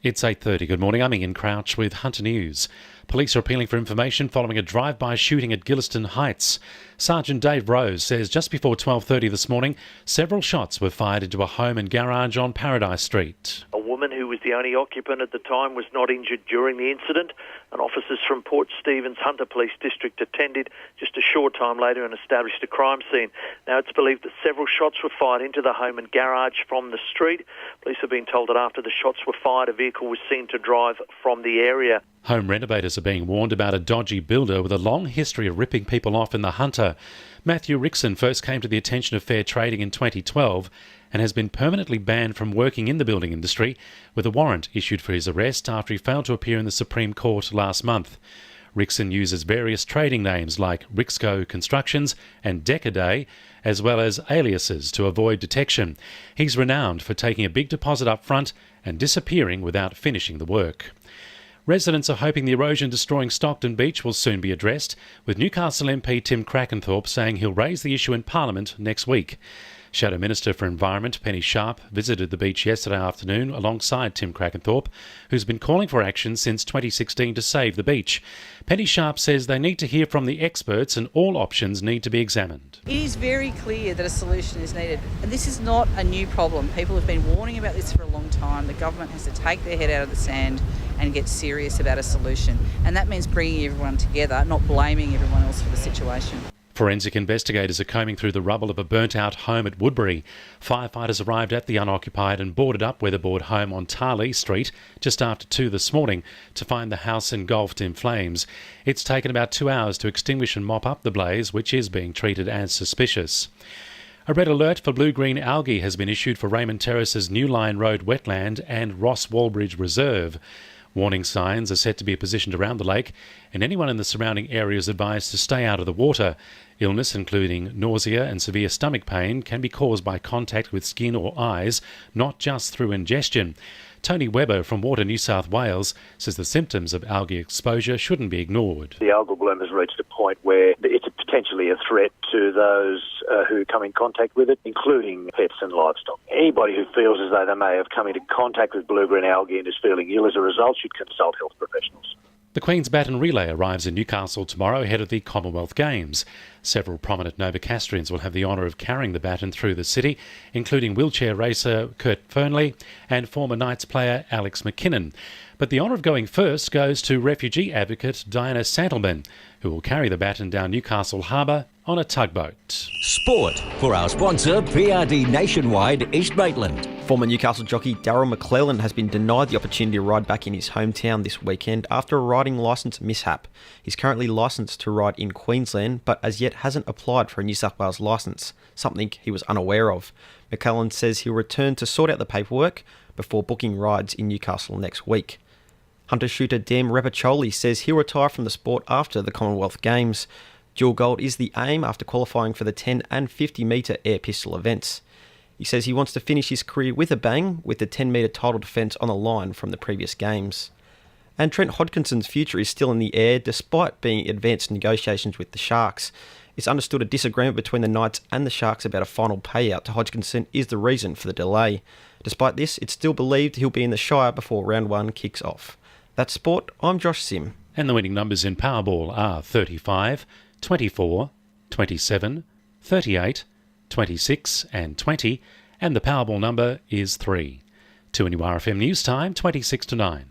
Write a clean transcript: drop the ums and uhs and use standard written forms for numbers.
It's 8:30. Good morning. I'm Ian Crouch with Hunter News. Police are appealing for information following a drive-by shooting at Gilliston Heights. Sergeant Dave Rose says just before 12:30 this morning, several shots were fired into a home and garage on Paradise Street. A woman who was the only occupant at the time was not injured during the incident, and officers from Port Stephens Hunter Police District attended just a short time later and established a crime scene. Now it's believed that several shots were fired into the home and garage from the street. Police have been told that after the shots were fired, a vehicle was seen to drive from the area. Home renovators are being warned about a dodgy builder with a long history of ripping people off in the Hunter. Matthew Rickson first came to the attention of fair trading in 2012 and has been permanently banned from working in the building industry, with a warrant issued for his arrest after he failed to appear in the Supreme Court last month. Rickson uses various trading names like Rixco Constructions and Decaday, as well as aliases to avoid detection. He's renowned for taking a big deposit up front and disappearing without finishing the work. Residents are hoping the erosion destroying Stockton Beach will soon be addressed, with Newcastle MP Tim Crackenthorpe saying he'll raise the issue in Parliament next week. Shadow Minister for Environment Penny Sharp visited the beach yesterday afternoon alongside Tim Crackenthorpe, who's been calling for action since 2016 to save the beach. Penny Sharp says they need to hear from the experts and all options need to be examined. It is very clear that a solution is needed. This is not a new problem. People have been warning about this for a long time. The government has to take their head out of the sand and get serious about a solution. And that means bringing everyone together, not blaming everyone else for the situation. Forensic investigators are combing through the rubble of a burnt-out home at Woodbury. Firefighters arrived at the unoccupied and boarded up weatherboard home on Tarlee Street just after 2 this morning to find the house engulfed in flames. It's taken about 2 hours to extinguish and mop up the blaze, which is being treated as suspicious. A red alert for blue-green algae has been issued for Raymond Terrace's New Line Road wetland and Ross Wallbridge Reserve. Warning signs are set to be positioned around the lake, and anyone in the surrounding area is advised to stay out of the water. Illness, including nausea and severe stomach pain, can be caused by contact with skin or eyes, not just through ingestion. Tony Webber from Water New South Wales says the symptoms of algae exposure shouldn't be ignored. The algal bloom has reached a point where it's potentially a threat to those who come in contact with it, including pets and livestock. Anybody who feels as though they may have come into contact with blue-green algae and is feeling ill as a result should consult health professionals. The Queen's Baton Relay arrives in Newcastle tomorrow ahead of the Commonwealth Games. Several prominent Novocastrians will have the honour of carrying the baton through the city, including wheelchair racer Kurt Fernley and former Knights player Alex McKinnon. But the honour of going first goes to refugee advocate Diana Santelman, who will carry the baton down Newcastle Harbour on a tugboat. Sport for our sponsor PRD Nationwide East Maitland. Former Newcastle jockey Daryl McClellan has been denied the opportunity to ride back in his hometown this weekend after a riding licence mishap. He's currently licensed to ride in Queensland, but as yet hasn't applied for a New South Wales licence, something he was unaware of. McClellan says he'll return to sort out the paperwork before booking rides in Newcastle next week. Hunter shooter Dan Repacholi says he'll retire from the sport after the Commonwealth Games. Dual gold is the aim after qualifying for the 10 and 50 metre air pistol events. He says he wants to finish his career with a bang, with the 10 metre title defence on the line from the previous games. And Trent Hodkinson's future is still in the air despite being in advanced negotiations with the Sharks. It's understood a disagreement between the Knights and the Sharks about a final payout to Hodkinson is the reason for the delay. Despite this, it's still believed he'll be in the Shire before round 1 kicks off. That's sport. I'm Josh Sim. And the winning numbers in Powerball are 35, 24, 27, 38, 26 and 20, and the Powerball number is 3. 2NURFM News Time, 26 to 9.